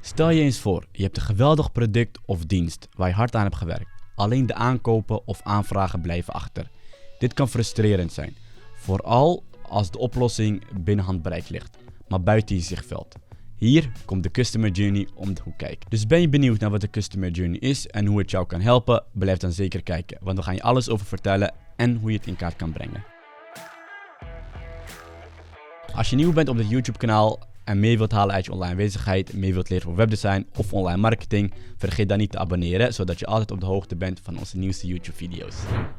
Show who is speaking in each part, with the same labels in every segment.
Speaker 1: Stel je eens voor, je hebt een geweldig product of dienst waar je hard aan hebt gewerkt. Alleen de aankopen of aanvragen blijven achter. Dit kan frustrerend zijn, vooral als de oplossing binnen handbereik ligt, maar buiten je zichtveld. Hier komt de Customer Journey om de hoek kijken. Dus ben je benieuwd naar wat de Customer Journey is en hoe het jou kan helpen? Blijf dan zeker kijken, want we gaan je alles over vertellen en hoe je het in kaart kan brengen. Als je nieuw bent op dit YouTube kanaal en meer wilt halen uit je online aanwezigheid, meer wilt leren over webdesign of online marketing, vergeet dan niet te abonneren, zodat je altijd op de hoogte bent van onze nieuwste YouTube video's.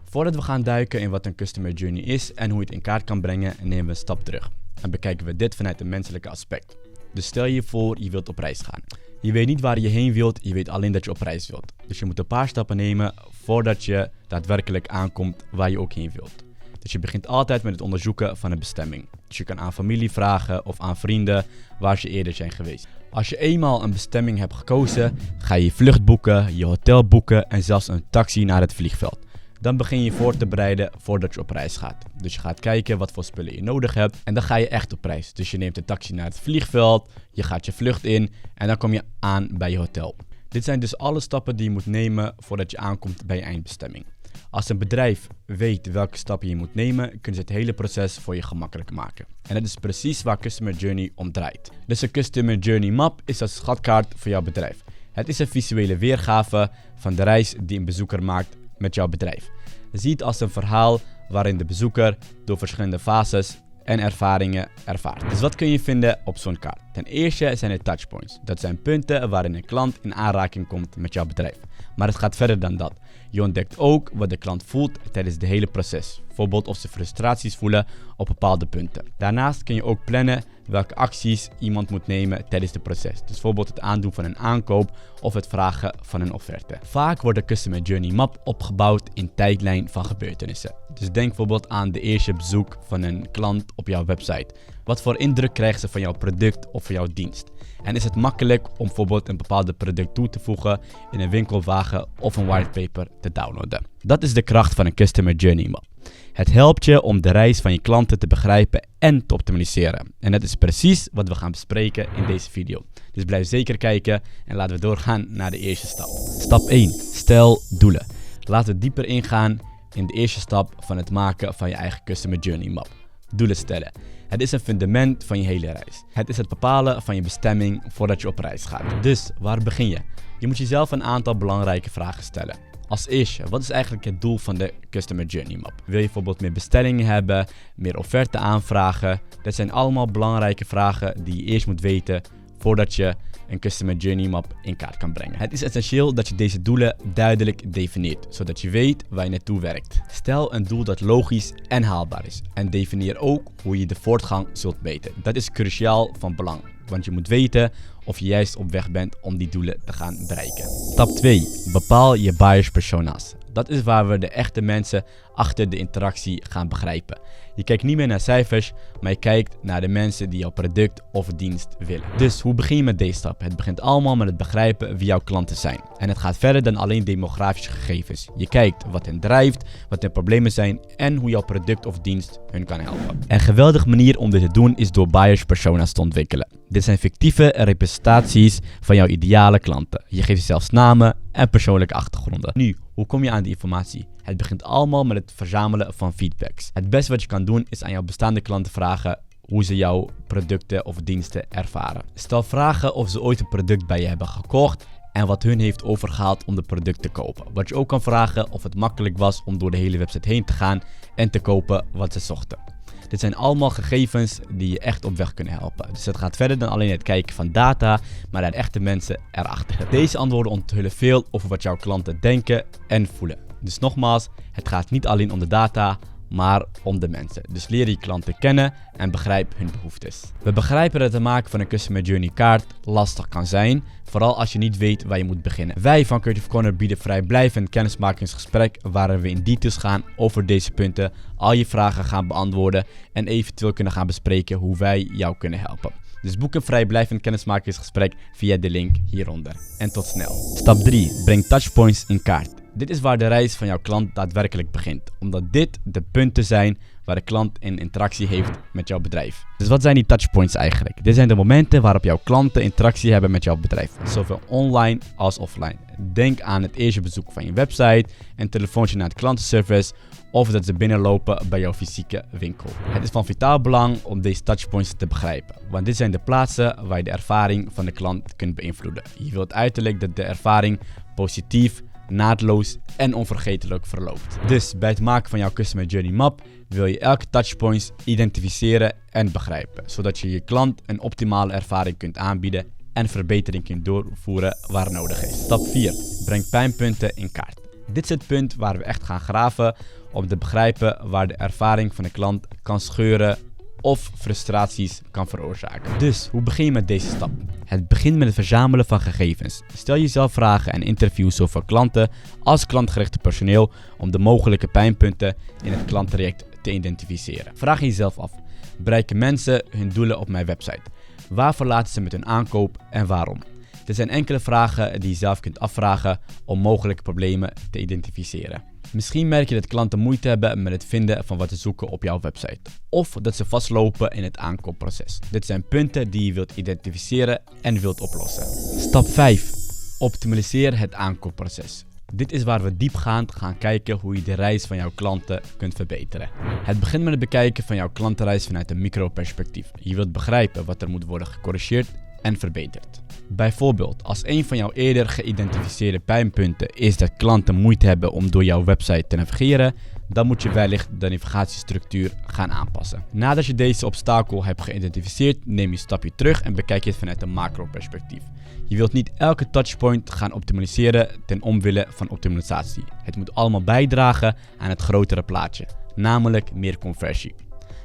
Speaker 1: Voordat we gaan duiken in wat een Customer Journey is en hoe je het in kaart kan brengen, nemen we een stap terug. En bekijken we dit vanuit een menselijke aspect. Dus stel je voor, je wilt op reis gaan. Je weet niet waar je heen wilt, je weet alleen dat je op reis wilt. Dus je moet een paar stappen nemen voordat je daadwerkelijk aankomt waar je ook heen wilt. Dus je begint altijd met het onderzoeken van een bestemming. Dus je kan aan familie vragen of aan vrienden waar ze eerder zijn geweest. Als je eenmaal een bestemming hebt gekozen, ga je je vlucht boeken, je hotel boeken en zelfs een taxi naar het vliegveld. Dan begin je voor te bereiden voordat je op reis gaat. Dus je gaat kijken wat voor spullen je nodig hebt en dan ga je echt op reis. Dus je neemt een taxi naar het vliegveld, je gaat je vlucht in en dan kom je aan bij je hotel. Dit zijn dus alle stappen die je moet nemen voordat je aankomt bij je eindbestemming. Als een bedrijf weet welke stappen je moet nemen, kunnen ze het hele proces voor je gemakkelijk maken. En dat is precies waar Customer Journey om draait. Dus een Customer Journey map is een schatkaart voor jouw bedrijf. Het is een visuele weergave van de reis die een bezoeker maakt met jouw bedrijf. Zie het als een verhaal waarin de bezoeker door verschillende fases en ervaringen ervaart. Dus wat kun je vinden op zo'n kaart? Ten eerste zijn er touchpoints. Dat zijn punten waarin een klant in aanraking komt met jouw bedrijf. Maar het gaat verder dan dat. Je ontdekt ook wat de klant voelt tijdens het hele proces. Bijvoorbeeld of ze frustraties voelen op bepaalde punten. Daarnaast kun je ook plannen welke acties iemand moet nemen tijdens het proces. Dus bijvoorbeeld het aandoen van een aankoop of het vragen van een offerte. Vaak wordt de Customer Journey map opgebouwd in tijdlijn van gebeurtenissen. Dus denk bijvoorbeeld aan de eerste bezoek van een klant op jouw website. Wat voor indruk krijgen ze van jouw product of van jouw dienst? En is het makkelijk om bijvoorbeeld een bepaalde product toe te voegen in een winkelwagen of een whitepaper te downloaden? Dat is de kracht van een Customer Journey map. Het helpt je om de reis van je klanten te begrijpen en te optimaliseren. En dat is precies wat we gaan bespreken in deze video. Dus blijf zeker kijken en laten we doorgaan naar de eerste stap. Stap 1. Stel doelen. Laten we dieper ingaan in de eerste stap van het maken van je eigen Customer Journey map. Doelen stellen. Het is een fundament van je hele reis. Het is het bepalen van je bestemming voordat je op reis gaat. Dus waar begin je? Je moet jezelf een aantal belangrijke vragen stellen. Als eerste, wat is eigenlijk het doel van de Customer Journey map? Wil je bijvoorbeeld meer bestellingen hebben, meer offerte aanvragen? Dat zijn allemaal belangrijke vragen die je eerst moet weten voordat je een Customer Journey map in kaart kan brengen. Het is essentieel dat je deze doelen duidelijk definieert, zodat je weet waar je naartoe werkt. Stel een doel dat logisch en haalbaar is en definieer ook hoe je de voortgang zult meten. Dat is cruciaal van belang, want je moet weten of je juist op weg bent om die doelen te gaan bereiken. Stap 2. Bepaal je buyers persona's. Dat is waar we de echte mensen achter de interactie gaan begrijpen. Je kijkt niet meer naar cijfers, maar je kijkt naar de mensen die jouw product of dienst willen. Dus hoe begin je met deze stap? Het begint allemaal met het begrijpen wie jouw klanten zijn. En het gaat verder dan alleen demografische gegevens. Je kijkt wat hen drijft, wat hun problemen zijn en hoe jouw product of dienst hun kan helpen. Een geweldige manier om dit te doen is door buyers persona's te ontwikkelen. Dit zijn fictieve representaties van jouw ideale klanten. Je geeft ze zelfs namen en persoonlijke achtergronden. Nu, hoe kom je aan die informatie? Het begint allemaal met het verzamelen van feedbacks. Het beste wat je kan doen is aan jouw bestaande klanten vragen hoe ze jouw producten of diensten ervaren. Stel vragen of ze ooit een product bij je hebben gekocht en wat hun heeft overgehaald om het product te kopen. Wat je ook kan vragen of het makkelijk was om door de hele website heen te gaan en te kopen wat ze zochten. Dit zijn allemaal gegevens die je echt op weg kunnen helpen. Dus het gaat verder dan alleen het kijken van data, maar naar echte mensen erachter. Deze antwoorden onthullen veel over wat jouw klanten denken en voelen. Dus nogmaals, het gaat niet alleen om de data, maar om de mensen. Dus leer je klanten kennen en begrijp hun behoeftes. We begrijpen dat het maken van een Customer Journey kaart lastig kan zijn, vooral als je niet weet waar je moet beginnen. Wij van Creative Corner bieden vrijblijvend kennismakingsgesprek waarin we in details gaan over deze punten, al je vragen gaan beantwoorden en eventueel kunnen gaan bespreken hoe wij jou kunnen helpen. Dus boek een vrijblijvend kennismakingsgesprek via de link hieronder. En tot snel. Stap 3. Breng touchpoints in kaart. Dit is waar de reis van jouw klant daadwerkelijk begint, omdat dit de punten zijn waar de klant een interactie heeft met jouw bedrijf. Dus wat zijn die touchpoints eigenlijk? Dit zijn de momenten waarop jouw klanten interactie hebben met jouw bedrijf, zowel online als offline. Denk aan het eerste bezoek van je website, een telefoontje naar het klantenservice of dat ze binnenlopen bij jouw fysieke winkel. Het is van vitaal belang om deze touchpoints te begrijpen, want dit zijn de plaatsen waar je de ervaring van de klant kunt beïnvloeden. Je wilt uiterlijk dat de ervaring positief, naadloos en onvergetelijk verloopt. Dus bij het maken van jouw Customer Journey Map wil je elke touchpoints identificeren en begrijpen, zodat je je klant een optimale ervaring kunt aanbieden en verbetering kunt doorvoeren waar nodig is. Stap 4. Breng pijnpunten in kaart. Dit is het punt waar we echt gaan graven om te begrijpen waar de ervaring van de klant kan scheuren of frustraties kan veroorzaken. Dus hoe begin je met deze stap? Het begint met het verzamelen van gegevens. Stel jezelf vragen en interview zowel klanten als klantgerichte personeel om de mogelijke pijnpunten in het klanttraject te identificeren. Vraag jezelf af: bereiken mensen hun doelen op mijn website? Waar verlaten ze met hun aankoop en waarom? Dit zijn enkele vragen die je zelf kunt afvragen om mogelijke problemen te identificeren. Misschien merk je dat klanten moeite hebben met het vinden van wat ze zoeken op jouw website. Of dat ze vastlopen in het aankoopproces. Dit zijn punten die je wilt identificeren en wilt oplossen. Stap 5. Optimaliseer het aankoopproces. Dit is waar we diepgaand gaan kijken hoe je de reis van jouw klanten kunt verbeteren. Het begint met het bekijken van jouw klantenreis vanuit een microperspectief. Je wilt begrijpen wat er moet worden gecorrigeerd en verbeterd. Bijvoorbeeld, als een van jouw eerder geïdentificeerde pijnpunten is dat klanten moeite hebben om door jouw website te navigeren, dan moet je wellicht de navigatiestructuur gaan aanpassen. Nadat je deze obstakel hebt geïdentificeerd, neem je een stapje terug en bekijk je het vanuit een macro-perspectief. Je wilt niet elke touchpoint gaan optimaliseren ten omwille van optimalisatie. Het moet allemaal bijdragen aan het grotere plaatje, namelijk meer conversie.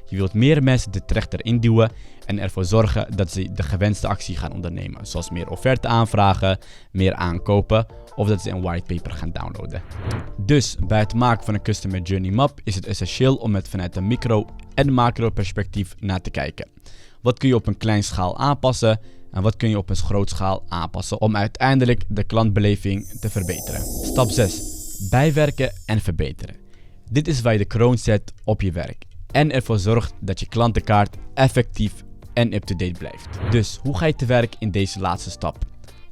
Speaker 1: Je wilt meer mensen de trechter induwen en ervoor zorgen dat ze de gewenste actie gaan ondernemen, zoals meer offerte aanvragen, meer aankopen of dat ze een whitepaper gaan downloaden. Dus bij het maken van een Customer Journey Map is het essentieel om het vanuit een micro- en macro-perspectief naar te kijken. Wat kun je op een kleine schaal aanpassen en wat kun je op een grote schaal aanpassen om uiteindelijk de klantbeleving te verbeteren. Stap 6. Bijwerken en verbeteren. Dit is waar je de kroon zet op je werk en ervoor zorgt dat je klantenkaart effectief en up-to-date blijft. Dus hoe ga je te werk in deze laatste stap?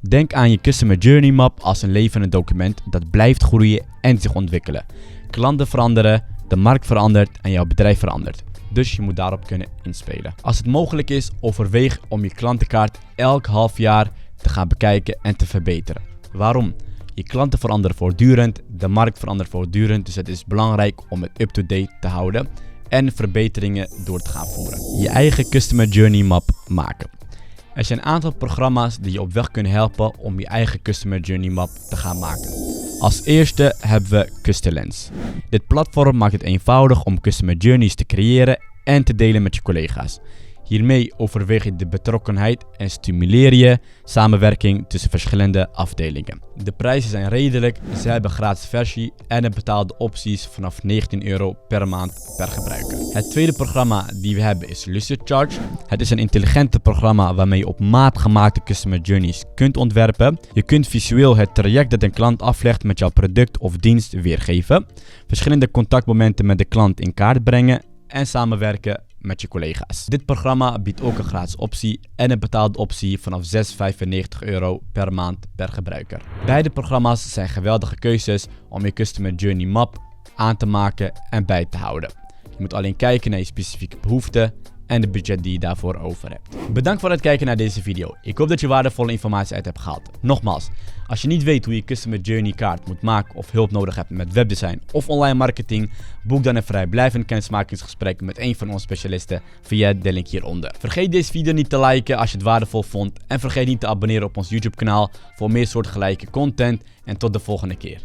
Speaker 1: Denk aan je Customer Journey Map als een levend document dat blijft groeien en zich ontwikkelen. Klanten veranderen, de markt verandert en jouw bedrijf verandert. Dus je moet daarop kunnen inspelen. Als het mogelijk is, overweeg om je klantenkaart elk half jaar te gaan bekijken en te verbeteren. Waarom? Je klanten veranderen voortdurend, de markt verandert voortdurend, dus het is belangrijk om het up-to-date te houden en verbeteringen door te gaan voeren. Je eigen Customer Journey Map maken. Er zijn een aantal programma's die je op weg kunnen helpen om je eigen Customer Journey Map te gaan maken. Als eerste hebben we Custellens. Dit platform maakt het eenvoudig om Customer Journeys te creëren en te delen met je collega's. Hiermee overweeg je de betrokkenheid en stimuleer je samenwerking tussen verschillende afdelingen. De prijzen zijn redelijk, ze hebben een gratis versie en een betaalde opties vanaf €19 per maand per gebruiker. Het tweede programma die we hebben is Lucidcharge. Het is een intelligente programma waarmee je op maat gemaakte Customer Journeys kunt ontwerpen. Je kunt visueel het traject dat een klant aflegt met jouw product of dienst weergeven, verschillende contactmomenten met de klant in kaart brengen en samenwerken met je collega's. Dit programma biedt ook een gratis optie en een betaalde optie vanaf €6,95 per maand per gebruiker. Beide programma's zijn geweldige keuzes om je Customer Journey Map aan te maken en bij te houden. Je moet alleen kijken naar je specifieke behoeften en de budget die je daarvoor over hebt. Bedankt voor het kijken naar deze video. Ik hoop dat je waardevolle informatie uit hebt gehaald. Nogmaals, als je niet weet hoe je Customer Journey kaart moet maken of hulp nodig hebt met webdesign of online marketing, boek dan een vrijblijvend kennismakingsgesprek met een van onze specialisten via de link hieronder. Vergeet deze video niet te liken als je het waardevol vond en vergeet niet te abonneren op ons YouTube kanaal voor meer soortgelijke content en tot de volgende keer.